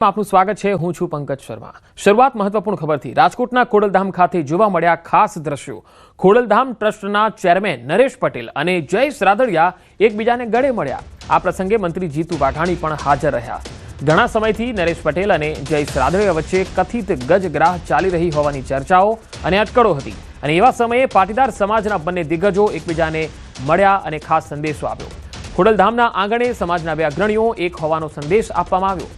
આપનું સ્વાગત છે। હું છું પંકજ શર્મા। શરૂઆત મહત્વપૂર્ણ ખબરથી। રાજકોટના ખોડલધામ ખાતે જોવા મળ્યા ખાસ દ્રશ્યો। ખોડલધામ ટ્રસ્ટના ચેરમેન નરેશ પટેલ અને જયેશ રાદડિયા એકબીજાને ગળે મળ્યા। આ પ્રસંગે મંત્રી જીતુ વાઘાણી પણ હાજર રહ્યા। ઘણા સમયથી નરેશ પટેલ અને જયેશ રાદડિયા વચ્ચે કથિત ગજગ્રાહ ચાલી રહી હોવાની ચર્ચાઓ અને અટકળો હતી અને એવા સમયે પાટીદાર સમાજના બંને દિગ્ગજો એકબીજાને મળ્યા અને ખાસ સંદેશો આપ્યો। ખોડલધામના આંગણે સમાજના બે અગ્રણીઓ એક હોવાનો સંદેશ આપવામાં આવ્યો।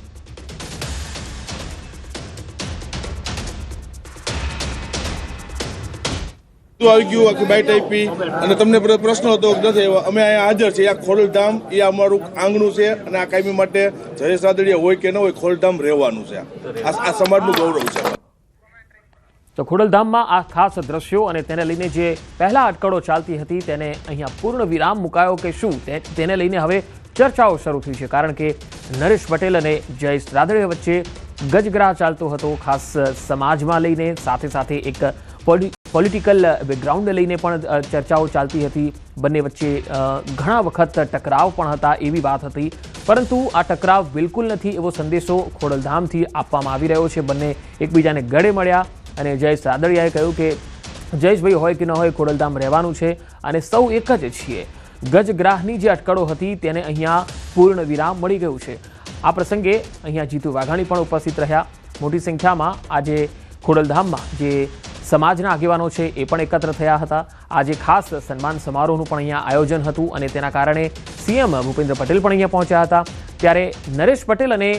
આવી ગયું આખી બાઈટ આપી અને તમને પ્રશ્ન હતો કે નથી અમે અહીંયા હાજર છે। આ ખોડલધામ એ અમારું આંગણું છે અને આ કાયમી માટે જયેશ રાદડિયા હોય કે ન હોય ખોડલધામ રહેવાનું છે। આ સમાજનું ગૌરવ છે। તો ખોડલધામમાં આ ખાસ દ્રશ્યો અને તેને લઈને જે પહેલા અટકળો ચાલતી હતી તેને અહીંયા પૂર્ણ વિરામ મુકાયો કે શું તેને લઈને હવે ચર્ચાઓ શરૂ થઈ છે, કારણ કે નરેશ પટેલ અને જયેશ રાદડિયા વચ્ચે ગજગ્રાહ ચાલતો હતો, ખાસ સમાજમાં લઈને, સાથે સાથે એક પોલિટિકલ બેકગ્રાઉન્ડને લઈને પણ ચર્ચાઓ ચાલતી હતી। બંને વચ્ચે ઘણા વખત ટકરાવ પણ હતા એવી વાત હતી, પરંતુ આ ટકરાવ બિલકુલ નથી એવો સંદેશો ખોડલધામથી આપવામાં આવી રહ્યો છે। બંને એકબીજાને ગળે મળ્યા અને જયેશ રાદડિયાએ કહ્યું કે જયેશભાઈ હોય કે ન હોય ખોડલધામ રહેવાનું છે અને સૌ એક જ છીએ। ગજગ્રાહની જે અટકળો હતી તેને અહીંયા પૂર્ણ વિરામ મળી ગયું છે। આ પ્રસંગે અહીંયા જીતુ વાઘાણી પણ ઉપસ્થિત રહ્યા। મોટી સંખ્યામાં આજે ખોડલધામમાં જે સમાજના આગેવાનો છે એ પણ એકત્ર થયા હતા। આજે ખાસ સન્માન સમારોહનું પણ અહીંયા આયોજન હતું અને તેના કારણે સીએમ ભૂપેન્દ્ર પટેલ પણ અહીંયા પહોંચ્યા હતા। ત્યારે નરેશ પટેલ અને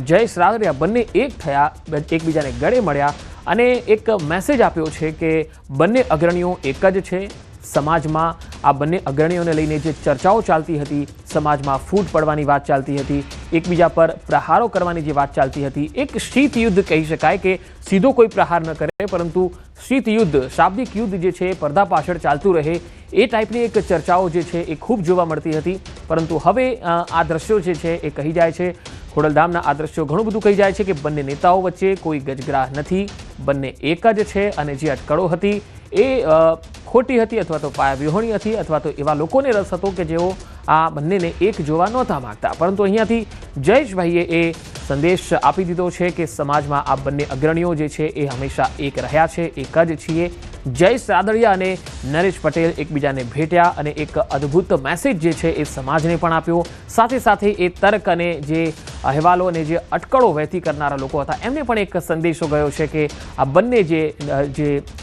જયેશ રાદડિયા બંને એક થયા, એકબીજાને ગળે મળ્યા અને એક મેસેજ આપ્યો છે કે બંને અગ્રણીઓ એક જ છે। સમાજમાં આ બંને અગ્રણીઓને લઈને જે ચર્ચાઓ ચાલતી હતી, સમાજમાં ફૂટ પડવાની વાત ચાલતી હતી, એકબીજા પર પ્રહારો કરવાની જે વાત ચાલતી હતી, એક શીત યુદ્ધ કહી શકાય કે સીધો કોઈ પ્રહાર ન કરે પરંતુ શીત યુદ્ધ, શાબ્દિક યુદ્ધ જે છે પડદા પાછળ ચાલતું રહે એ ટાઈપની એક ચર્ચાઓ જે છે એ ખૂબ જોવા મળતી હતી। પરંતુ હવે આ દ્રશ્યો જે છે એ કહી જાય છે, ખોડલધામના આ દ્રશ્યો ઘણું બધું કહી જાય છે કે બંને નેતાઓ વચ્ચે કોઈ ગજગ્રાહ નથી, બંને એક જ છે અને જે અટકળો હતી એ ખોટી હતી અથવા તો પાયાવિહોણી હતી અથવા તો એવા લોકોને રસ હતો કે જેઓ આ બંનેને એક જોવા નહોતા માંગતા। પરંતુ અહીંયાથી જયેશભાઈએ એ સંદેશ આપી દીધો છે કે સમાજમાં આ બંને અગ્રણીઓ જે છે એ હંમેશા એક રહ્યા છે, એક જ છીએ। જયેશ રાદડિયા અને નરેશ પટેલ એકબીજાને ભેટ્યા અને એક અદ્ભુત મેસેજ જે છે એ સમાજને પણ આપ્યો। સાથે સાથે એ તર્ક અને જે અહેવાલો અને જે અટકળો વહેતી કરનારા લોકો હતા એમને પણ એક સંદેશો ગયો છે કે આ બંને જે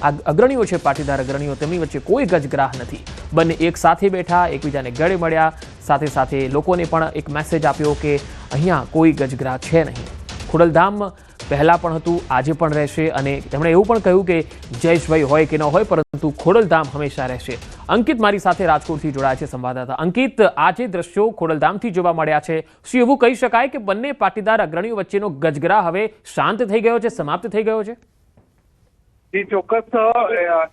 અગ્રણીઓ છે, પાટીદાર અગ્રણીઓ, તેમની વચ્ચે કોઈ ગજગ્રાહ નથી। બંને એક સાથે બેઠા, એકબીજાને ગળે મળ્યા, સાથે સાથે લોકોને પણ એક મેસેજ આપ્યો કે અહીંયા કોઈ ગજગ્રાહ છે નહીં। ખોડલધામ પહેલા પણ હતું, આજે પણ રહેશે અને તેમણે એવું પણ કહ્યું કે જયેશભાઈ હોય કે ન હોય પરંતુ ખોડલધામ હંમેશા રહેશે। અંકિત મારી સાથે રાજકોટથી જોડાયા છે સંવાદદાતા। અંકિત, આ જે દ્રશ્યો ખોડલધામથી જોવા મળ્યા છે, શું એવું કહી શકાય કે બંને પાટીદાર અગ્રણીઓ વચ્ચેનો ગજગ્રાહ હવે શાંત થઈ ગયો છે, સમાપ્ત થઈ ગયો છે? જી ચોક્કસ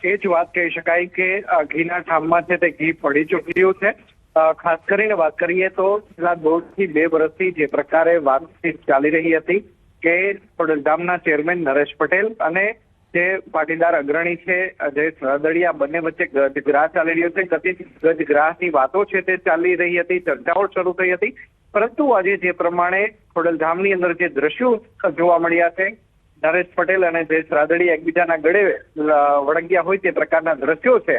એ જ વાત કહી શકાય કે ઘીના ઠામમાં છે તે ઘી પડી ચૂક્યું છે। ખાસ કરીને વાત કરીએ તો છેલ્લા 1.5 થી 2 વર્ષથી જે પ્રકારે વાતચીત ચાલી રહી હતી કે ખોડલધામના ચેરમેન નરેશ પટેલ અને જે પાટીદાર અગ્રણી છે જયેશ રાદડિયા, બંને વચ્ચે ગજગ્રાહ ચાલી રહ્યો છે। કથિત ગજગ્રાહની વાતો છે તે ચાલી રહી હતી, ચર્ચાઓ શરૂ થઈ હતી, પરંતુ આજે જે પ્રમાણે ખોડલધામની અંદર જે દ્રશ્યો જોવા મળ્યા છે, નરેશ પટેલ અને જયેશ રાદડિયા એકબીજાના ગળે વળગ્યા હોય તે પ્રકારના દ્રશ્યો છે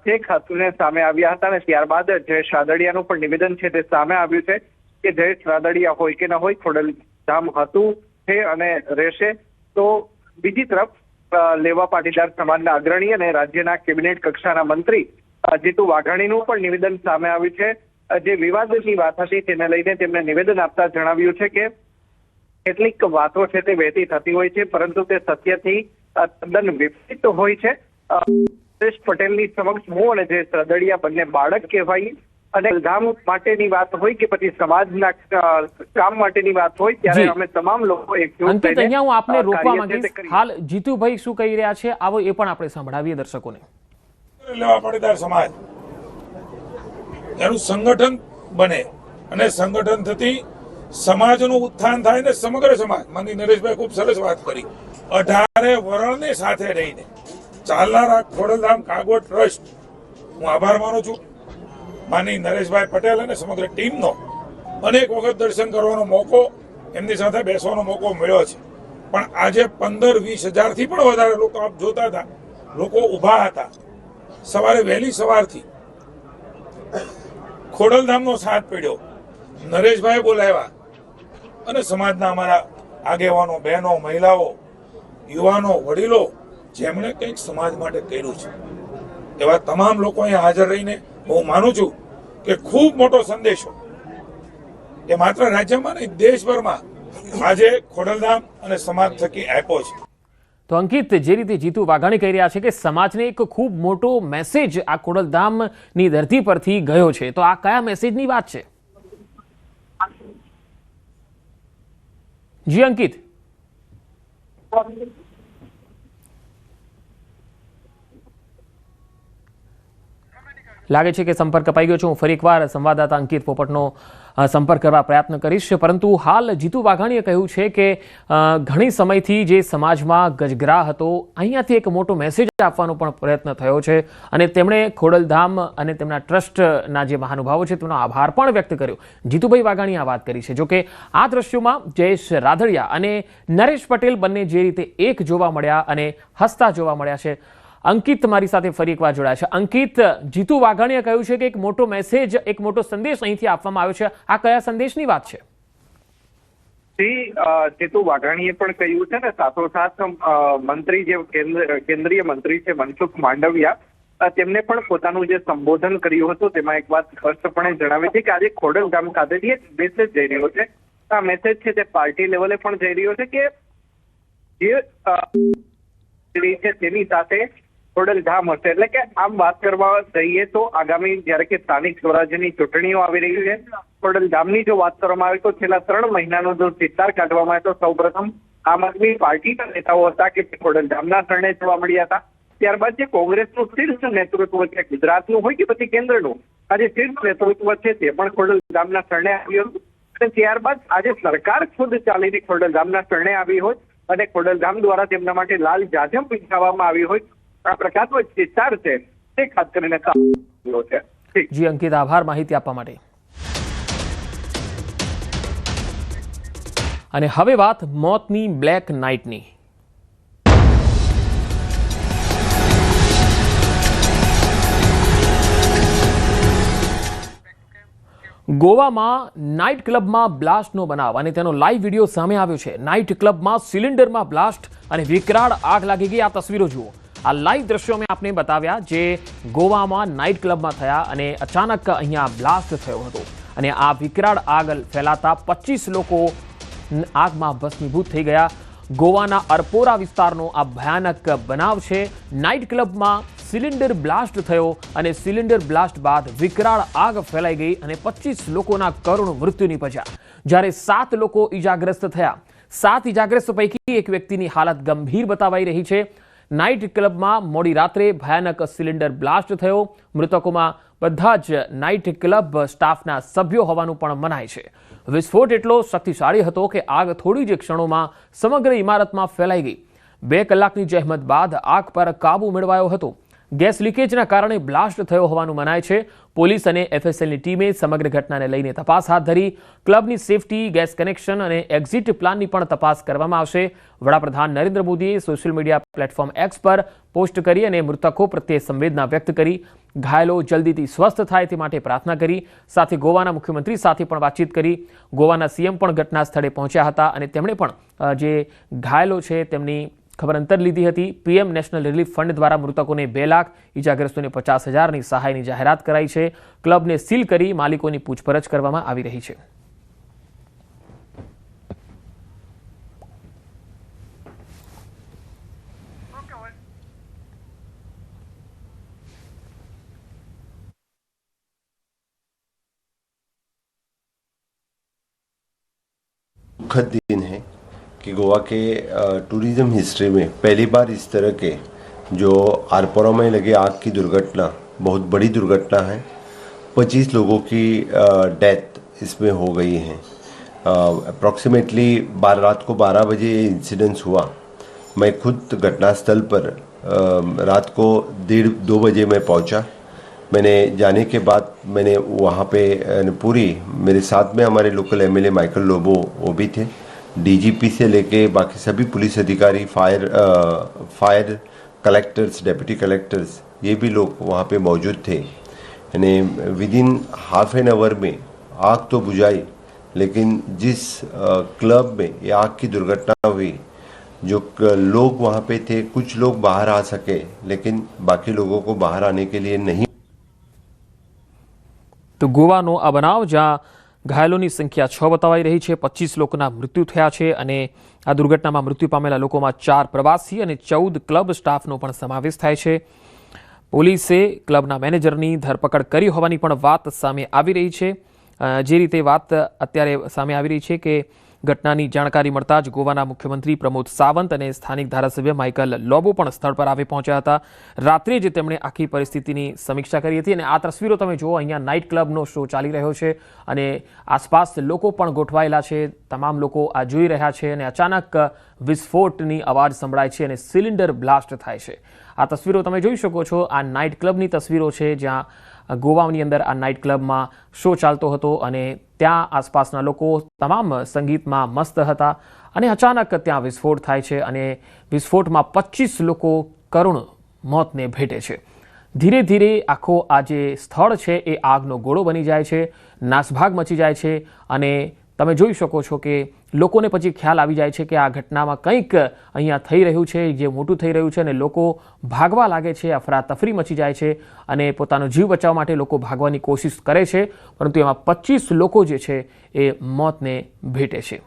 તે ખાસને સામે આવ્યા હતા અને ત્યારબાદ જયેશ રાદડિયાનું પણ નિવેદન છે તે સામે આવ્યું છે કે જયેશ રાદડિયા હોય કે ન હોય ખોડલધામ હતું છે અને રહેશે। તો બીજી તરફ લેવા પાટીદાર સમાજના અગ્રણી અને રાજ્યના કેબિનેટ કક્ષાના મંત્રી જીતુ વાઘાણીનું પણ નિવેદન સામે આવ્યું છે। જે વિવાદની વાત હતી તેને લઈને તેમણે નિવેદન આપતા જણાવ્યું છે કે કેટલીક વાતો છે તે વહેતી થતી હોય છે પરંતુ તે સત્યથી તદ્દન વિપરીત હોય છે। નરેશ પટેલની સમક્ષ હું અને જયેશ રાદડિયા બંને બાળક કહેવાય અને ધામ માટેની વાત હોય કે પછી સમાજના કામ માટેની વાત હોય ત્યારે અમે તમામ લોકો એકજૂટ થઈને અહીંયા હું આપને રોકવા માંગીશ। હાલ જીતુભાઈ શું કહી રહ્યા છે આવો એ પણ આપણે સંભળાવીએ દર્શકોને। લેવા પાટીદાર સમાજ એનું સંગઠન બને અને સંગઠન થતી સમાજનું ઉત્થાન થાય ને સમગ્ર સમાજ, માની નરેશભાઈ ખૂબ સરસ વાત કરી, 18 વરણને સાથે રહીને ચાલનારા ખોડલધામ કાગોટ ટ્રસ્ટ હું આભાર માનું છું માની નરેશભાઈ પટેલ અને સમગ્ર ટીમનો। અનેક વખત દર્શન કરવાનો મોકો એમની સાથે બેસવાનો મોકો મળ્યો છે. પણ આજે 15-20 હજારથી પણ વધારે લોકો આપ જોતા હતા, લોકો ઊભા હતા સવારે વહેલી સવારથી. ખોડલધામનો સાથ પડ્યો, નરેશભાઈ બોલાવ્યા અને સમાજના અમારા આગેવાનો, બહેનો, મહિલાઓ, યુવાનો, વડીલો જેમણે કંઈક સમાજ માટે કર્યું છે એવા તમામ લોકો અહીંયા હાજર રહીને હું માનું છું કે ખૂબ મોટો સંદેશો એ માત્ર રાજ્યમાં નહીં દેશભરમાં આજે ખોડલધામ અને સમાજ થકી આપ્યો છે. તો અંકિત, જે રીતે જીતુ વાઘાણી કહી રહ્યા છે કે સમાજને એક ખૂબ મોટો મેસેજ આ ખોડલધામની ધરતી પરથી ગયો છે, તો આ કયા મેસેજની વાત છે? જી અંકિત. લાગે છે કે સંપર્ક કપાઈ ગયો છે. હું ફરી એકવાર સંવાદદાતા અંકિત પોપટનો સંપર્ક કરવા પ્રયત્ન કરીશ, પરંતુ હાલ જીતુ વાઘાણીએ કહ્યું છે કે ઘણી સમયથી જે સમાજમાં ગજગરા હતો, અહીંયાથી એક મોટો મેસેજ આપવાનો પણ પ્રયત્ન થયો છે અને તેમણે ખોડલધામ અને તેમના ટ્રસ્ટના જે મહાનુભાવો છે તેમનો આભાર પણ વ્યક્ત કર્યો. જીતુભાઈ વાઘાણીએ આ વાત કરી છે. જોકે આ દ્રશ્યોમાં જયેશ રાદડિયા અને નરેશ પટેલ બંને જે રીતે એક જોવા મળ્યા અને હસતા જોવા મળ્યા છે. અંકિત મારી સાથે ફરી એકવાર જોડાયા છે. અંકિત, જીતુ વાઘાણીએ કહ્યું છે કે એક મોટો મેસેજ, એક મોટો સંદેશ અહીંથી આપવામાં આવ્યો છે. આ કયા સંદેશની વાત છે? જીતુ વાઘાણીએ પણ કહ્યું છે ને, સાથોસાથ મંત્રી જે કેન્દ્રીય મંત્રી છે મનસુખ માંડવિયા, તેમને પણ પોતાનું જે સંબોધન કર્યું હતું તેમાં એક વાત સ્પષ્ટપણે જણાવી છે કે આજે ખોડલધામ ખાતેથી એક મેસેજ જઈ રહ્યો છે. આ મેસેજ છે તે પાર્ટી લેવલે પણ જઈ રહ્યો છે કે જે તેની સાથે ખોડલધામ હશે. એટલે કે આમ વાત કરવા જઈએ તો આગામી જ્યારે કે સ્થાનિક સ્વરાજ્યની ચૂંટણીઓ આવી રહી છે, ખોડલધામની જો વાત કરવામાં આવે તો છેલ્લા 3 મહિનાનો જો ચિત્તાર કાઢવામાં આવે તો સૌપ્રથમ આમ આદમી પાર્ટીના નેતાઓ હતા કે ખોડલધામના શરણે જોવા મળ્યા હતા. ત્યારબાદ જે કોંગ્રેસનું શીર્ષ નેતૃત્વ છે, ગુજરાતનું હોય કે પછી કેન્દ્રનું, આ જે શીર્ષ નેતૃત્વ છે તે પણ ખોડલધામના શરણે આવ્યું હતું. અને ત્યારબાદ આજે સરકાર ખુદ ચાલીને ખોડલધામના શરણે આવી હોય અને ખોડલધામ દ્વારા તેમના માટે લાલ જાજમ પીછાવવામાં આવી હોય, આ પ્રકારનો ચિત્તાર છે તે ખાસ કરીને છે. જી અંકિત, આભાર માહિતી આપવા માટે. અને હવે વાત મોતની બ્લેક નાઇટની. ગોવામાં નાઇટ ક્લબમાં બ્લાસ્ટનો બનાવ અને તેનો લાઈવ વિડીયો સામે આવ્યો છે. નાઇટ ક્લબમાં સિલિન્ડરમાં બ્લાસ્ટ અને વિકરાળ આગ લાગી ગઈ. આ તસવીરો જુઓ. આ લાઈવ દ્રશ્યો મેં આપને બતાવ્યા જે ગોવામાં નાઇટ ક્લબમાં થયા અને અચાનક અહીંયા બ્લાસ્ટ થયો હતો અને આ વિકરાળ આગ ફેલાતા 25 લોકો આગમાં ભસ્મીભૂત થઈ ગયા. ગોવાના અરપોરા વિસ્તારનો આ ભયાનક બનાવ છે. નાઇટ ક્લબમાં સિલિન્ડર બ્લાસ્ટ થયો અને સિલિન્ડર બ્લાસ્ટ બાદ વિકરાળ આગ ફેલાઈ ગઈ અને 25 લોકોના કરુણ મૃત્યુ નિપજ્યા, જ્યારે 7 લોકો ઈજાગ્રસ્ત થયા. 7 ઈજાગ્રસ્ત પૈકી એક વ્યક્તિની હાલત ગંભીર બતાવાઈ રહી છે. નાઇટ ક્લબમાં મોડી રાત્રે ભયાનક સિલિન્ડર બ્લાસ્ટ થયો. મૃતકોમાં બધા જ નાઇટ ક્લબ સ્ટાફના સભ્યો હોવાનું પણ મનાય છે. વિસ્ફોટ એટલો શક્તિશાળી હતો કે આગ થોડી જ ક્ષણોમાં સમગ્ર ઇમારતમાં ફેલાઈ ગઈ. 2 કલાકની જહેમત બાદ આગ પર કાબુ મેળવાયો હતો. ગેસ લીકેજના કારણે બ્લાસ્ટ થયો હોવાનું મનાય છે. પોલીસ અને એફએસએલની ટીમે સમગ્ર ઘટનાને લઈને તપાસ હાથ ધરી. ક્લબની સેફટી, ગેસ કનેક્શન અને એક્ઝિટ પ્લાનની પણ તપાસ કરવામાં આવશે. વડાપ્રધાન નરેન્દ્ર મોદીએ સોશિયલ મીડિયા પ્લેટફોર્મ એક્સ પર પોસ્ટ કરી અને મૃતકો પ્રત્યે સંવેદના વ્યક્ત કરી. ઘાયલો જલ્દીથી સ્વસ્થ થાય તે માટે પ્રાર્થના કરી. સાથે ગોવાના મુખ્યમંત્રી સાથે પણ વાતચીત કરી. ગોવાના સીએમ પણ ઘટના સ્થળે પહોંચ્યા હતા અને તેમણે પણ જે ઘાયલો છે તેમની ખબર અંતર લીધી હતી. પીએમ નેશનલ રિલીફ ફંડ દ્વારા મૃતકોને 2 લાખ, ઈજાગ્રસ્તોને 50,000ની સહાયની જાહેરાત કરાઈ છે. ક્લબને સીલ કરી માલિકોની પૂછપરછ કરવામાં આવી રહી છે. दुखद दिन है कि गोवा के टूरिज्म हिस्ट्री में पहली बार इस तरह के जो आरपोरा में लगे आग की दुर्घटना बहुत बड़ी दुर्घटना है. 25 लोगों की डेथ इसमें हो गई है. अप्रॉक्सीमेटली रात को 12 बजे इंसिडेंस हुआ. मैं खुद घटनास्थल पर रात को 1:30-2 बजे मैं पहुंचा. मैंने जाने के बाद मैंने वहाँ पे पूरी मेरे साथ में हमारे लोकल एमएलए माइकल लोबो वो भी थे. डीजीपी से लेके बाकी सभी पुलिस अधिकारी, फायर कलेक्टर्स, डेप्यूटी कलेक्टर्स, ये भी लोग वहाँ पे मौजूद थे। यानी with in half an hour में आग तो बुझाई, लेकिन जिस क्लब में ये आग की दुर्घटना हुई, जो लोग वहाँ पे थे, कुछ लोग बाहर आ सके, लेकिन बाकी लोगों को बाहर आने के लिए नहीं। તો ગોવાનો આ બનાવ જ્યાં ઘાયલોની સંખ્યા 6 બતાવાઈ રહી છે, 25 લોકોના મૃત્યુ થયા છે અને આ દુર્ઘટનામાં મૃત્યુ પામેલા લોકોમાં 4 પ્રવાસી અને 14 ક્લબ સ્ટાફનો પણ સમાવેશ થાય છે। પોલીસે ક્લબના મેનેજરની ધરપકડ કરી હોવાની પણ વાત સામે આવી રહી છે। જે રીતે વાત અત્યારે સામે આવી રહી છે કે ઘટનાની જાણકારી મળતા જ ગોવાના મુખ્યમંત્રી પ્રમોદ સાવંત અને સ્થાનિક ધારાસભ્ય માઇકલ લોબો પણ સ્થળ પર આવી પહોંચ્યા હતા। રાત્રે જ તેમણે આખી પરિસ્થિતિની સમીક્ષા કરી હતી અને આ તસવીરો તમે જુઓ, અહીંયા નાઇટ ક્લબનો શો ચાલી રહ્યો છે અને આસપાસ લોકો પણ ગોઠવાયેલા છે। તમામ લોકો આ જોઈ રહ્યા છે અને અચાનક વિસ્ફોટની અવાજ સંભળાય છે અને સિલિન્ડર બ્લાસ્ટ થાય છે। આ તસવીરો તમે જોઈ શકો છો, આ નાઇટ ક્લબની તસવીરો છે જ્યાં ગોવાની અંદર આ નાઇટ ક્લબમાં શો ચાલતો હતો અને ત્યાં આસપાસના લોકો તમામ સંગીતમાં મસ્ત હતા અને અચાનક ત્યાં વિસ્ફોટ થાય છે અને વિસ્ફોટમાં 25 લોકો કરુણ મોતને ભેટે છે। ધીરે ધીરે આખો આ જે સ્થળ છે એ આગનો ગોળો બની જાય છે, નાસભાગ મચી જાય છે અને તમે જોઈ શકો છો કે લોકોને પછી ખ્યાલ આવી જાય છે કે આ ઘટનામાં કંઈક અહીંયા થઈ રહ્યું છે, જે મોટું થઈ રહ્યું છે અને લોકો ભાગવા લાગે છે। અફરાતફરી મચી જાય છે અને પોતાનો જીવ બચાવવા માટે લોકો ભાગવાની કોશિશ કરે છે, પરંતુ એમાં 25 લોકો જે છે એ મોતને ભેટે છે।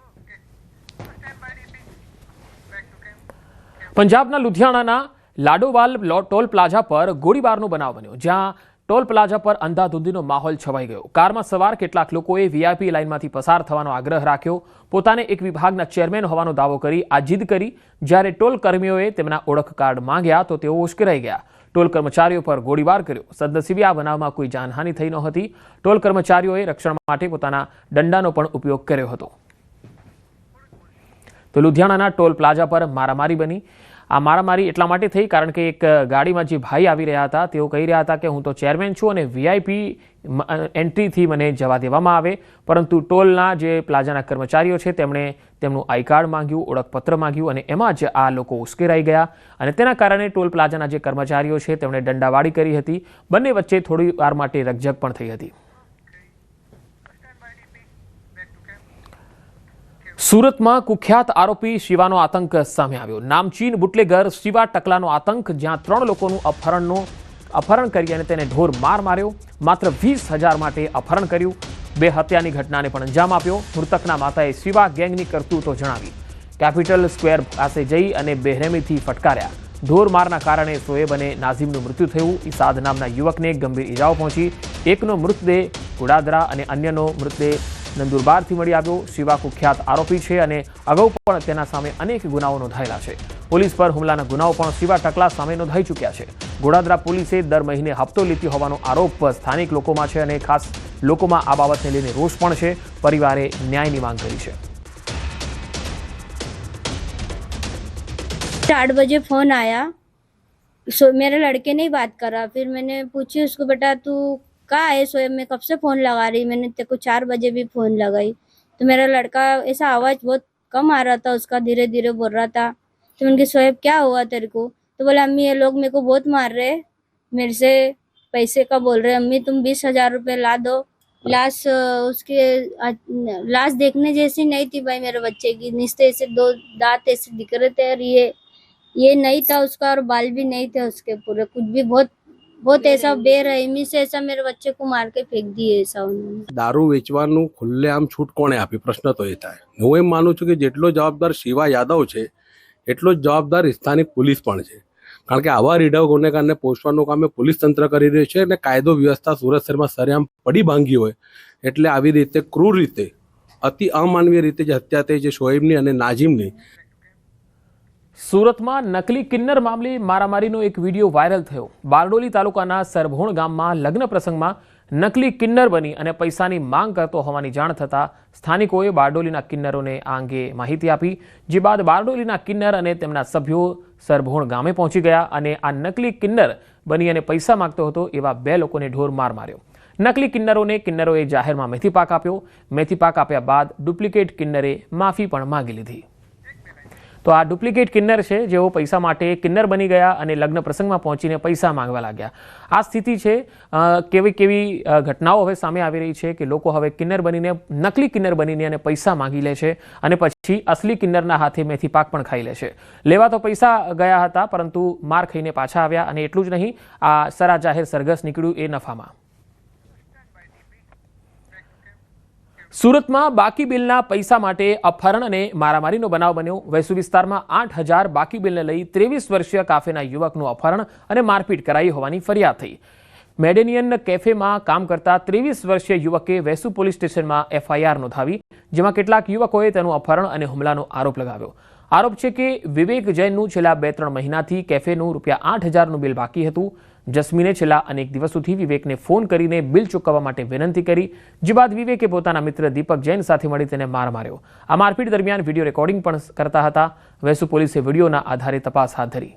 પંજાબના લુધિયાણાના લાડોવાલ ટોલ પ્લાઝા પર ગોળીબારનો બનાવ બન્યો, જ્યાં ટોલ પ્લાઝા પર અંધાધૂંધીનો માહોલ છવાઈ ગયો। કારમાં સવાર કેટલાક લોકોએ વીઆઈપી લાઇનમાંથી પસાર થવાનો આગ્રહ રાખ્યો। પોતાને એક વિભાગના ચેરમેન હોવાનો દાવો કરી આ જીદ કરી। જ્યારે ટોલ કર્મીઓએ તેમના ઓળખ કાર્ડ માંગ્યા તો તેઓ ઉશ્કેરાઈ ગયા। ટોલ કર્મચારીઓ પર ગોળીબાર કર્યો। સદનસીબે આ બનાવમાં કોઈ જાનહાનિ થઈ નહોતી। ટોલ કર્મચારીઓએ રક્ષણ માટે પોતાના દંડાનો પણ ઉપયોગ કર્યો હતો। તો લુધિયાણાના ટોલ પ્લાઝા પર મારામારી બની। આ મારામારી એટલા માટે થઈ કારણ કે એક ગાડીમાં જે ભાઈ આવી રહ્યા હતા તેઓ કહી રહ્યા હતા કે હું તો ચેરમેન છું અને વીઆઈપી એન્ટ્રીથી મને જવા દેવામાં આવે, પરંતુ ટોલના જે પ્લાઝાના કર્મચારીઓ છે તેમણે તેમનું આઈ કાર્ડ માંગ્યું, ઓળખપત્ર માંગ્યું અને એમાં જ આ લોકો ઉશ્કેરાઈ ગયા અને તેના કારણે ટોલ પ્લાઝાના જે કર્મચારીઓ છે તેમણે દંડાવાળી કરી હતી। બંને વચ્ચે થોડી વાર માટે રકઝક પણ થઈ હતી। સુરતમાં કુખ્યાત આરોપી શિવાનો આતંક સામે આવ્યો। નામચીન બુટલેગર શિવા ટકલાનો આતંક, જ્યાં 3 લોકોનું અપહરણ કરી અને તેને ઢોર માર માર્યો। માત્ર 20,000 માટે અપહરણ કર્યું। 2 હત્યાની ઘટનાને પણ અંજામ આપ્યો। મૃતકના માતાએ શિવા ગેંગની કરતૂતો જણાવી। કેપિટલ સ્ક્વેર પાસે જઈ અને બેરહેમીથી ફટકાર્યા। ઢોર મારના કારણે શોએબ અને નાઝીમનું મૃત્યુ થયું। ઈસાદ નામના યુવકને ગંભીર ઈજાઓ પહોંચી। એકનો મૃતદેહ ગોડાદરા અને અન્યનો મૃતદેહ નંદુરબારથી મળી આવ્યો। શિવા કુખ્યાત આરોપી છે અને અગાઉ પણ તેના સામે અનેક ગુનાઓ નોંધાયેલા છે। પોલીસ પર હુમલાના ગુનાઓ પણ શિવા ટકલા સામે નોંધાઈ ચૂક્યા છે। ગોડાદરા પોલીસે દર મહિને હપ્તો લેતી હોવાનો આરોપ સ્થાનિક લોકોમાં છે અને ખાસ લોકોમાં આ બાબતને લઈને રોષ પણ છે। પરિવારે ન્યાયની માંગ કરી છે। 8 बजे फोन आया, मेरे लड़के ने ही बात करा। फिर मैंने पूछी उसको, बेटा तू कहाँ है? सोएब मैं कब से फोन लगा रही, मैंने तेरे को 4 बजे भी फोन लगाई। तो मेरा लड़का ऐसा आवाज बहुत कम आ रहा था उसका, धीरे धीरे बोल रहा था। तो मैंने कहा सोएब क्या हुआ तेरे को? तो बोला अम्मी ये लोग मेरे को बहुत मार रहे, मेरे से पैसे का बोल रहे, अम्मी तुम 20,000 रुपये ला दो। लाश उसके लाश देखने जैसी नहीं थी भाई मेरे बच्चे की, नीचे ऐसे 2 दांत ऐसे दिख रहे थे और ये नहीं था उसका और बाल भी नहीं थे उसके पूरे, कुछ भी बहुत ऐसा बेरहमी से ऐसा मेरे बच्चे को मार के फेंक दिए ऐसा उन्होंने। દારૂ વેચવાનું ખુલ્લેઆમ છૂટ કોણે આપી? પ્રશ્ન તો એ થાય। હું એમ માનું છું કે જેટલો જવાબદાર શિવા યાદવ છે એટલો જ જવાબદાર સ્થાનિક પોલીસ પણ છે, કારણ કે આવા રીઢા ગુનેગારને પોષવાનું કામ પોલીસ તંત્ર કરી રહ્યું છે અને કાયદો વ્યવસ્થા સુરત શહેરમાં સરેઆમ પડી ભાંગી હોય એટલે આવી રીતે ક્રૂર રીતે, અતિ અમાનવીય રીતે જે હત્યા થઈ છે શોએબની અને નાઝીમની। સુરતમાં નકલી કિન્નર મામલે મારામારીનો એક વિડીયો વાયરલ થયો। બારડોલી તાલુકાના સરભોણ ગામમાં લગ્ન પ્રસંગમાં નકલી કિન્નર બની અને પૈસાની માંગ કરતો હોવાની જાણ થતાં સ્થાનિકોએ બારડોલીના કિન્નરોને આ અંગે માહિતી આપી। જે બાદ બારડોલીના કિન્નર અને તેમના સભ્યો સરભોણ ગામે પહોંચી ગયા અને આ નકલી કિન્નર બની અને પૈસા માંગતો હતો એવા 2 લોકોને ઢોર માર માર્યો। નકલી કિન્નરોએ જાહેરમાં મેથી પાક આપ્યો. મેથી પાક આપ્યા બાદ ડુપ્લિકેટ કિન્નરે માફી પણ માંગી લીધી. તો આ ડુપ્લિકેટ કિન્નર છે જેઓ પૈસા માટે કિન્નર બની ગયા અને લગ્ન પ્રસંગમાં પહોંચીને પૈસા માંગવા લાગ્યા. આ સ્થિતિ છે. કેવી ઘટનાઓ હવે સામે આવી રહી છે કે લોકો હવે નકલી કિન્નર બનીને અને પૈસા માંગી લે છે અને પછી અસલી કિન્નરના હાથે મેથી પાક પણ ખાઈ લે છે. લેવા તો પૈસા ગયા હતા પરંતુ માર ખાઈને પાછા આવ્યા. અને એટલું જ નહીં, આ સરા જાહેર સરઘસ નીકળ્યું એ નફામાં. સુરતમાં બાકી બિલના પૈસા માટે અપહરણ અને મારામારીનો બનાવ બન્યો. વેસુ વિસ્તારમાં 8,000 બાકી બિલને લઈ 23 વર્ષીય કાફેના યુવકનું અપહરણ અને મારપીટ કરાઈ હોવાની ફરિયાદ થઈ. મેડેનિયન કેફેમાં કામ કરતા 23 વર્ષીય યુવકે વેસુ પોલીસ સ્ટેશનમાં FIR નોંધાવી, જેમાં કેટલાક યુવકોએ તેનું અપહરણ અને હુમલાનો આરોપ લગાવ્યો. આરોપ છે કે વિવેક જૈનનું છેલ્લા 2-3 મહિનાથી કેફેનું ₹8,000નું બિલ બાકી હતું. જસ્મીને છેલ્લા અનેક દિવસોથી વિવેકને ફોન કરીને બિલ ચૂકવવા માટે વિનંતી કરી, જે બાદ વિવેકે પોતાના મિત્ર દીપક જૈન સાથે મળી તેને માર માર્યો. આ મારપીટ દરમિયાન વિડીયો રેકોર્ડિંગ પણ કરતા હતા. વેસુ પોલીસે વિડીયોના આધારે તપાસ હાથ ધરી.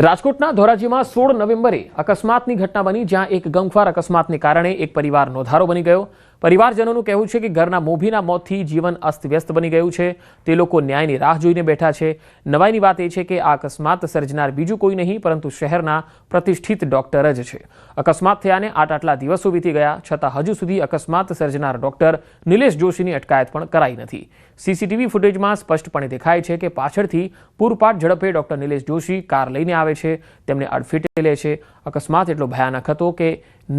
રાજકોટના ધોરાજીમાં 16 નવેમ્બરે અકસ્માતની ઘટના બની, જ્યાં એક ગમખ્વાર અકસ્માતને કારણે એક પરિવાર નોંધારો બની ગયો. પરિવારજનોનું કહેવું છે કે ઘરના મોભીના મોતથી જીવન અસ્તવ્યસ્ત બની ગયું છે. તે લોકો ન્યાયની રાહ જોઈને બેઠા છે. નવાઈની વાત એ છે કે આ અકસ્માત સર્જનાર બીજું કોઈ નહીં પરંતુ શહેરના પ્રતિષ્ઠિત ડોક્ટર જ છે. અકસ્માત થયાને આટલા દિવસો વીતી ગયા છતાં હજુ સુધી અકસ્માત સર્જનાર ડોક્ટર નિલેશ જોશીની અટકાયત પણ કરાઈ નથી. CCTV ફૂટેજમાં સ્પષ્ટપણે દેખાય છે કે પાછળથી પૂરપાટ ઝડપે ડોક્ટર નિલેશ જોશી કાર લઈને આવે છે, તેમને અડફેટે લે છે. અકસ્માત એટલો ભયાનક હતો કે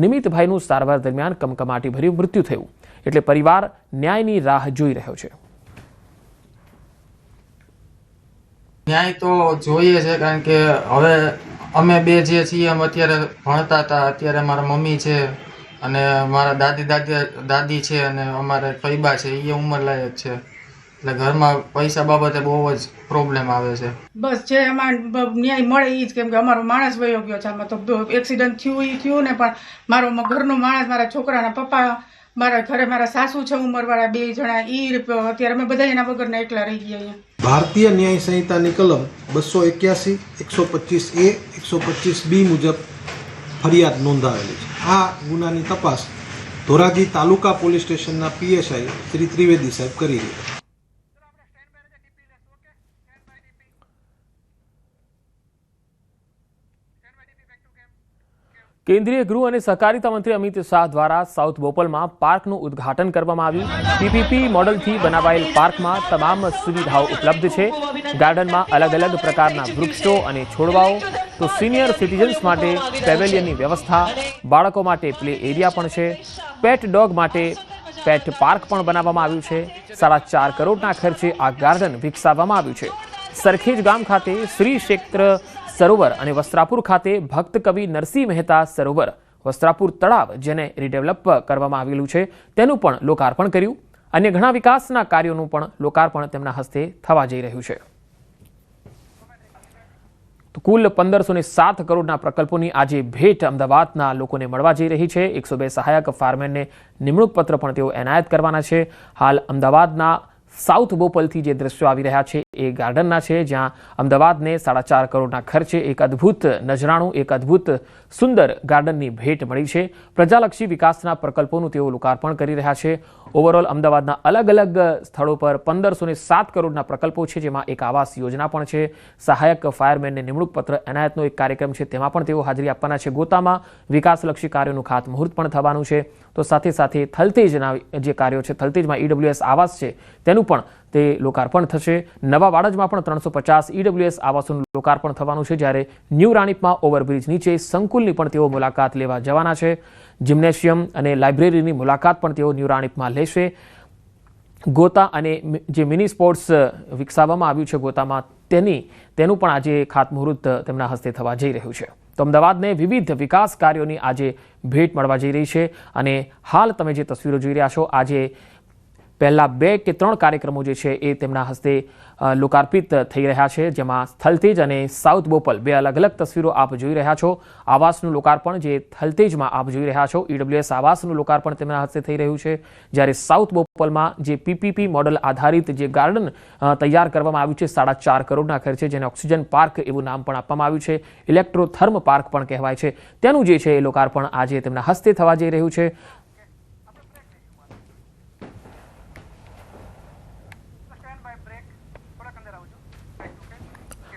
નિમિતભાઈનું સારવાર દરમિયાન કમકમાટીભર્યું મૃત્યુ થયું. એટલે પરિવાર ન્યાયની રાહ જોઈ રહ્યો છે. ન્યાય તો જોઈએ છે, કારણ કે હવે અમે બે જે છીએ એમ અત્યારે ભણતા હતા. અત્યારે મારા મમ્મી છે અને મારા દાદી છે અને અમારે ફઈબા છે, એ ઉંમરલાયક છે. એટલે ઘરમાં પૈસા બાબતે બહુ જ પ્રોબ્લેમ આવે છે. બસ જે એમાં ન્યાય મળે એ જ, કેમ કે અમારો માણસ વયો ગયો છે. આમાં તો એક્સિડન્ટ થયું ને, પણ મારો ઘરનો માણસ, મારા છોકરાના પપ્પા, મારા ઘરે મારા સાસુ છે ઉંમરવાળા 2 જણા, એ અત્યારે અમે બધા એના વગરના એકલા રહી ગયા અહીંયા. ભારતીય ન્યાય સંહિતાની કલમ 281, 125A, 125B મુજબ ફરિયાદ નોંધાવેલી છે. આ ગુનાની તપાસ ધોરાજી તાલુકા પોલીસ સ્ટેશનના PSI શ્રી ત્રિવેદી સાહેબ કરી રહ્યા. કેન્દ્રીય ગૃહ અને સહકારિતા મંત્રી અમિત શાહ દ્વારા સાઉથ બોપલમાં પાર્કનું ઉદ્ઘાટન કરવામાં આવ્યું. PPP મોડલથી બનાવાયેલ પાર્કમાં તમામ સુવિધાઓ ઉપલબ્ધ છે. ગાર્ડનમાં અલગ પ્રકારના વૃક્ષો અને છોડવાઓ, તો સિનિયર સિટીઝન્સ માટે પેવેલિયનની વ્યવસ્થા, બાળકો માટે પ્લે એરિયા પણ છે. પેટ ડોગ માટે પેટ પાર્ક પણ બનાવવામાં આવ્યું છે. 4.5 કરોડના ખર્ચે આ ગાર્ડન વિકસાવવામાં આવ્યું છે. સરખેજ ગામ ખાતે શ્રી ક્ષેત્ર સરોવર અને વસ્ત્રાપુર ખાતે ભક્ત કવિ નરસિંહ મહેતા સરોવર, વસ્ત્રાપુર તળાવ જેને રીડેવલપ કરવામાં આવેલું છે તેનું પણ લોકાર્પણ કર્યું. અન્ય ઘણા વિકાસના કાર્યોનું પણ લોકાર્પણ તેમના હસ્તે થવા જઈ રહ્યું છે. તો કુલ 1507 કરોડના પ્રકલ્પોની આજે ભેટ અમદાવાદના લોકોને મળવા જઈ રહી છે. 102 સહાયક ફાયરમેનને નિમણૂક પત્ર પણ તેઓ એનાયત કરવાના છે. હાલ અમદાવાદના સાઉથ બોપલથી જે દ્રશ્યો આવી રહ્યા છે એ ગાર્ડનના છે, જ્યાં અમદાવાદને 4.5 કરોડના ખર્ચે એક અદ્ભુત નજરાણું, એક અદ્ભુત સુંદર ગાર્ડનની ભેટ મળી છે. પ્રજાલક્ષી વિકાસના પ્રકલ્પોનું તેઓ લોકાર્પણ કરી રહ્યા છે. ઓવરઓલ અમદાવાદના અલગ સ્થળો પર 1507 કરોડના પ્રકલ્પો છે, જેમાં એક આવાસ યોજના પણ છે. સહાયક ફાયરમેનને નિમણૂક પત્ર એનાયતનો એક કાર્યક્રમ છે, તેમાં પણ તેઓ હાજરી આપવાના છે. ગોતામાં વિકાસલક્ષી કાર્યોનું ખાતમુહૂર્ત પણ થવાનું છે. તો સાથે થલતેજના જે કાર્યો છે, થલતેજમાં EWS આવાસ છે તેનું પણ તે લોકાર્પણ થશે. નવા વાડજમાં પણ 350 EWS આવાસોનું લોકાર્પણ થવાનું છે, જ્યારે ન્યૂ રાણીપમાં ઓવરબ્રિજ નીચે સંકુલની પણ તેઓ મુલાકાત લેવા જવાના છે. જિમ્નેશિયમ અને લાઇબ્રેરીની મુલાકાત પણ તેઓ ન્યૂ રાણીપમાં લેશે. ગોતા અને જે મિની સ્પોર્ટ્સ વિકસાવવામાં આવ્યું છે ગોતામાં, તેનું પણ આજે ખાતમુહૂર્ત તેમના હસ્તે થવા જઈ રહ્યું છે. તો અમદાવાદને વિવિધ વિકાસ કાર્યોની આજે ભેટ મળવા જઈ રહી છે. અને હાલ તમે જે તસવીરો જોઈ રહ્યા છો, આજે પહેલા 2 કે 3 કાર્યક્રમો જે છે એ તેમના હસ્તે લોકાર્પિત થઈ રહ્યા છે, જેમાં થલતેજ અને સાઉથ બોપલ બે અલગ અલગ તસવીરો આપ જોઈ રહ્યા છો. આવાસનું લોકાર્પણ જે થલતેજમાં આપ જોઈ રહ્યા છો, EWS આવાસનું લોકાર્પણ તેમના હસ્તે થઈ રહ્યું છે, જ્યારે સાઉથ બોપલમાં જે PPP મોડલ આધારિત જે ગાર્ડન તૈયાર કરવામાં આવ્યું છે 4.5 કરોડના ખર્ચે, જેને ઓક્સિજન પાર્ક એવું નામ પણ આપવામાં આવ્યું છે, ઇલેક્ટ્રોથર્મ પાર્ક પણ કહેવાય છે, તેનું જે છે એ લોકાર્પણ આજે તેમના હસ્તે થવા જઈ રહ્યું છે.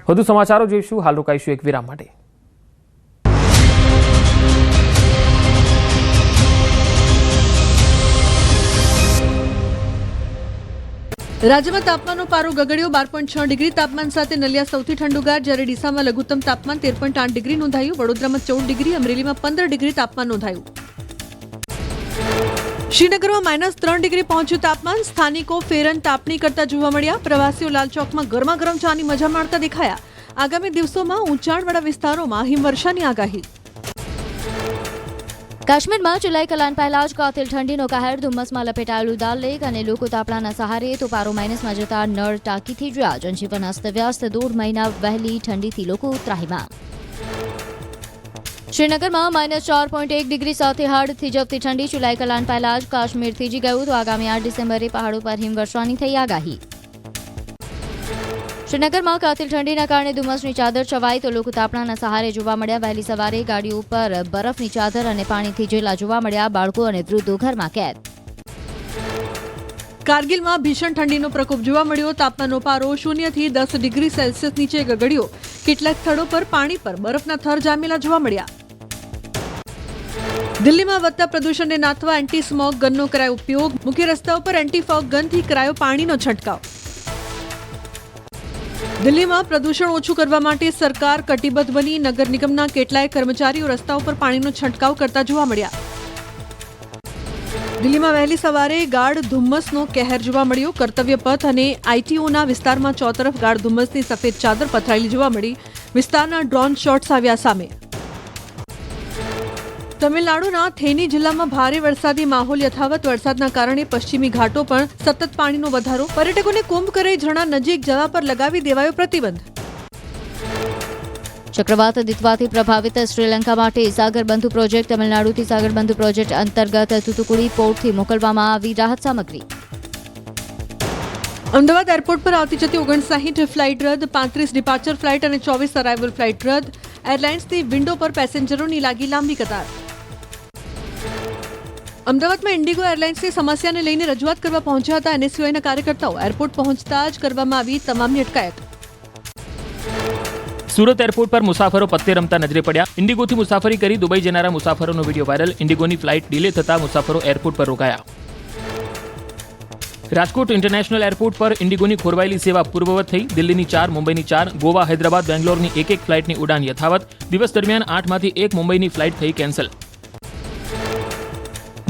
વધુ સમાચારો જોઈશું, હાલ રોકાઈશું એક વિરામ માટે. રાજ્યમાં તાપમાનનો પારો ગગડ્યો. 12.6 ડિગ્રી તાપમાન સાથે નલિયા સૌથી ઠંડુગાર, જ્યારે ડીસામાં લઘુત્તમ તાપમાન 13.8 ડિગ્રી નોંધાયું. વડોદરામાં 14 ડિગ્રી, અમરેલીમાં 15 ડિગ્રી તાપમાન નોંધાયું. શ્રીનગરમાં -3 ડિગ્રી પહોંચ્યું તાપમાન. સ્થાનિકો ફેરન તાપણી કરતા જોવા મળ્યા. પ્રવાસીઓ લાલચોકમાં ગરમા ગરમ ચાની મજા માણતા દેખાયા. આગામી દિવસોમાં ઊંચાણવાળા વિસ્તારોમાં હિમવર્ષાની આગાહી. કાશ્મીરમાં જુલાઈ કલાન પહેલા જ કાતિલ ઠંડીનો કહેર. ધુમ્મસમાં લપેટાયેલું દાલ લેક અને લોકો તાપણાના સહારે તો પારો માઇનસમાં જતા નળ ટાંકી થઈ ગયા. જનજીવન અસ્તવ્યસ્ત. 1.5 મહિના વહેલી ઠંડીથી લોકો ત્રાહિમામ. શ્રીનગરમાં -4.1 ડિગ્રી સાથે હળદ થીજવતી ઠંડી. જુલાઈ કલાન પહેલા જ કાશ્મીર થીજી ગયું તો આગામી 8 ડિસેમ્બરે પહાડો પર હિમવર્ષાની થઈ આગાહી. શ્રીનગરમાં કાતિલ ઠંડીના કારણે ધુમ્મસની ચાદર છવાઈ તો લોકો તાપણાના સહારે જોવા મળ્યા. વહેલી સવારે ગાડીઓ ઉપર બરફની ચાદર અને પાણીથી જેલા જોવા મળ્યા. બાળકો અને વૃદ્ધો ઘરમાં કેદ. કારગિલમાં ભીષણ ઠંડીનો પ્રકોપ જોવા મળ્યો. તાપમાનનો પારો 0 થી 10 ડિગ્રી સેલ્સિયસ નીચે ગગડ્યો. કેટલાક સ્થળો પર પાણી પર બરફના થર જામેલા જોવા મળ્યા. દિલ્હીમાં વધતા પ્રદૂષણને નાથવા એન્ટી સ્મોગ ગનનો કરાયો ઉપયોગ. મુખ્ય રસ્તાઓ પર એન્ટી ફોગ ગનથી કરાયો પાણીનો છંટકાવ. દિલ્હીમાં પ્રદૂષણ ઓછું કરવા માટે સરકાર કટિબદ્ધ બની. નગર નિગમના કેટલાય કર્મચારીઓ રસ્તાઓ પર પાણીનો છંટકાવ કરતા જોવા મળ્યા. દિલ્હીમાં વહેલી સવારે ગાઢ ધુમ્મસનો કહેર જોવા મળ્યો. કર્તવ્ય પથ અને ITOના વિસ્તારમાં ચોતરફ ગાઢ ધુમ્મસની સફેદ ચાદર પથરાયેલી જોવા મળી. વિસ્તારના ડ્રોન શોટ્સ આવ્યા સામે. તમિલનાડુના થેની જિલ્લામાં ભારે વરસાદી માહોલ યથાવત. વરસાદના કારણે પશ્ચિમી ઘાટો પણ સતત પાણીનો વધારો. પર્યટકોને કુંભ કરે ઝરણા નજીક જવા પર લગાવી દેવાયો પ્રતિબંધ. ચક્રવાત દિત્વાથી પ્રભાવિત શ્રીલંકા માટે સાગરબંધુ પ્રોજેક્ટ. તમિલનાડુથી સાગરબંધુ પ્રોજેક્ટ અંતર્ગત તૂતુકુડી પોર્ટથી મોકલવામાં આવી રાહત સામગ્રી. અમદાવાદ એરપોર્ટ પર આવતી જતી 59 ફ્લાઇટ રદ, 35 ડિપાર્ચર ફ્લાઇટ અને 24 અરાઇવલ ફ્લાઇટ રદ. એરલાઇન્સની વિન્ડો પર પેસેન્જરોની લાગી લાંબી કતાર. અમદાવાદમાં ઇન્ડિગો એરલાઇન્સની સમસ્યાને લઈને રજૂઆત કરવા પહોંચ્યા હતા NSUIના કાર્યકર્તાઓ. એરપોર્ટ પહોંચતા જ કરવામાં આવી તમામની અટકાયત. સુરત એરપોર્ટ પર મુસાફરો પત્તે રમતા નજરે પડ્યા. ઇન્ડિગોથી મુસાફરી કરી દુબઈ જનારા મુસાફરોનો વિડીયો વાયરલ. ઇન્ડિગોની ફ્લાઇટ ડિલે થતા મુસાફરો એરપોર્ટ પર રોકાયા. રાજકોટ ઇન્ટરનેશનલ એરપોર્ટ પર ઇન્ડિગોની ખોરવાયેલી સેવા પૂર્વવત થઈ. દિલ્હીની 4, મુંબઈની 4, ગોવા, હૈદરાબાદ, બેંગ્લોરની એક ફ્લાઇટની ઉડાન યથાવત. દિવસ દરમિયાન 8માંથી 1 મુંબઈની ફ્લાઇટ થઈ કેન્સલ.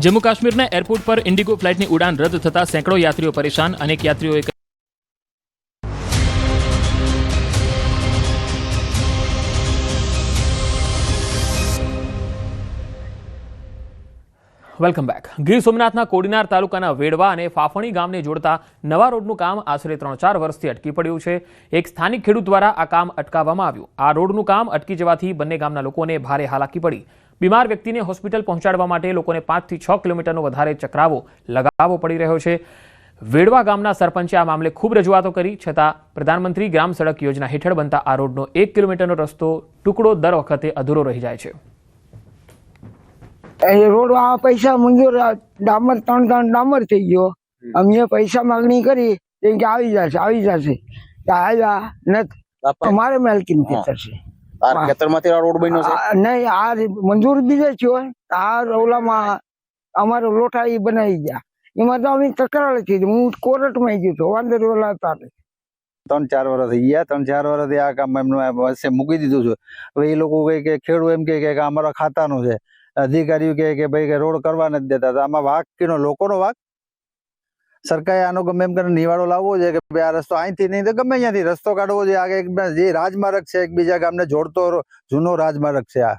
જમ્મુ કાશ્મીરના એરપોર્ટ પર ઇન્ડિગો ફ્લાઇટની ઉડાન રદ થતા સેંકડો યાત્રીઓ પરેશાન. અનેક યાત્રીઓએ વેલકમ બેક. ગીર સોમનાથના કોડીનાર તાલુકાના વેડવા અને ફાફણી ગામને જોડતા નવા રોડનું કામ આશરે 3-4 વર્ષથી અટકી પડ્યું છે. એક સ્થાનિક ખેડૂત દ્વારા આ કામ અટકાવવામાં આવ્યું. આ રોડનું કામ અટકી જવાથી બંને ગામના લોકોને ભારે હાલાકી પડી. બીમાર વ્યક્તિને હોસ્પિટલ પહોંચાડવા માટે લોકોને 5 થી 6 કિલોમીટરનો વધારે ચક્રાવો લગાવવો પડી રહ્યો છે. વેડવા ગામના સરપંચે આ મામલે ખૂબ રજૂઆતો કરી, છતાં પ્રધાનમંત્રી ગ્રામ સડક યોજના હેઠળ બનતા આ રોડનો 1 કિલોમીટરનો રસ્તો ટુકડો દર વખતે અધૂરો રહી જાય છે. રોડ પૈસા મંજૂર, ડામર 3 ડામર થઈ ગયો. અમે પૈસા માંગણી કરી કે આવી જશે આવ્યા નથી. અમારે માલકીન ખેતર છે. ખેતરમાંથી રોડ બન્યો છે નહીં, આ મંજૂર બીજે થયો. આ ઓલામાં અમારે લોઠા એ બનાવી ગયા. એમાં તો અમે તકરાર થઈ. હું કોર્ટમાં ગયો હતો. વાંદર ઓલા હતા 3-4 વર્ષ થઈ ગયા. 3-4 વર્ષથી આ કામ એમનું મૂકી દીધું છે. હવે એ લોકો કહે કે ખેડૂત એમ કે અમારા ખાતાનું છે. અધિકારીઓ કે ભાઈ કે રોડ કરવા નથી દેતા. આમાં વાક કેનો? લોકોનો વાક. સરકારે આનો ગમે એમ કરીને નિવાડો લાવવો છે કે ભાઈ આ રસ્તો અહીંથી નહીં તો ગમે ત્યાંથી રસ્તો કાઢવો છે. આ જે રાજમાર્ગ છે એકબીજા ગામને જોડતો જૂનો રાજમાર્ગ છે. આ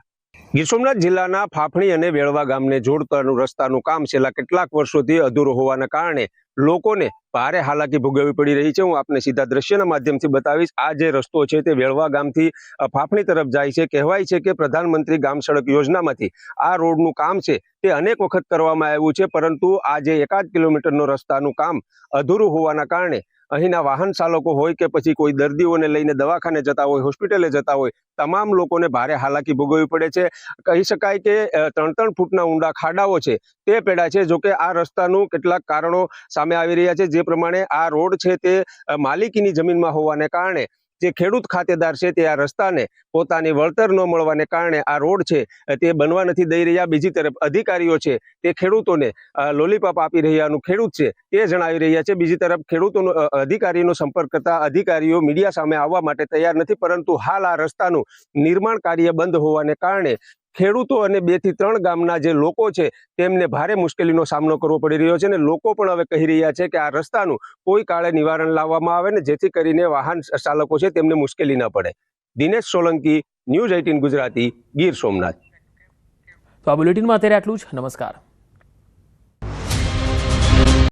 ગીર સોમનાથ જિલ્લાના ફાફણી અને વેળવા ગામને જોડતાનું રસ્તાનું કામ છેલ્લા કેટલાક વર્ષોથી અધૂરું હોવાના કારણે લોકોને ભારે હાલાકી ભોગવવી પડી રહી છે. હું આપને સીધા દ્રશ્યના માધ્યમથી બતાવીશ. આ જે રસ્તો છે તે વેળવા ગામથી ફાફણી તરફ જાય છે. કહેવાય છે કે પ્રધાનમંત્રી ગામ સડક યોજનામાંથી આ રોડનું કામ છે તે અનેક વખત કરવામાં આવ્યું છે, પરંતુ આ જે 1.5 કિલોમીટરનો રસ્તાનું કામ અધૂરું હોવાના કારણે અહીંના વાહન ચાલકો હોય કે પછી કોઈ દર્દીઓને લઈને દવાખાને જતા હોય, હોસ્પિટલે જતા હોય, તમામ લોકોને ભારે હાલાકી ભોગવવી પડે છે. કહી શકાય કે 3-3 ફૂટના ઊંડા ખાડાઓ છે તે પેડા છે. જોકે આ રસ્તાનું કેટલાક કારણો સામે આવી રહ્યા છે. જે પ્રમાણે આ રોડ છે તે માલિકીની જમીનમાં હોવાને કારણે જે ખેડૂત ખાતેદાર છે તે આ રસ્તાને પોતાની વળતર ન મળવાને કારણે આ રોડ છે તે બનવા નથી દઈ રહ્યા. બીજી તરફ અધિકારીઓ છે તે ખેડૂતોને લોલીપોપ આપી રહ્યાનું ખેડૂત છે તે જણાવી રહ્યા છે. બીજી તરફ ખેડૂતોનો અધિકારીનો સંપર્ક કરતા અધિકારીઓ મીડિયા સામે આવવા માટે તૈયાર નથી, પરંતુ હાલ આ રસ્તાનું નિર્માણ કાર્ય બંધ હોવાને કારણે ખેડૂતો અને 2 થી 3 ગામના જે લોકો છે તેમને ભારે મુશ્કેલીનો સામનો કરવો પડી રહ્યો છે. અને લોકો પણ હવે કહી રહ્યા છે કે આ રસ્તાનું કોઈ કાળે નિવારણ લાવવામાં આવે ને જેથી કરીને વાહન ચાલકો છે તેમને મુશ્કેલી ન પડે. દિનેશ સોલંકી, ન્યૂઝ 18 ગુજરાતી, ગીર સોમનાથ. તો આ બુલેટિનમાં અત્યારે આટલું જ. નમસ્કાર.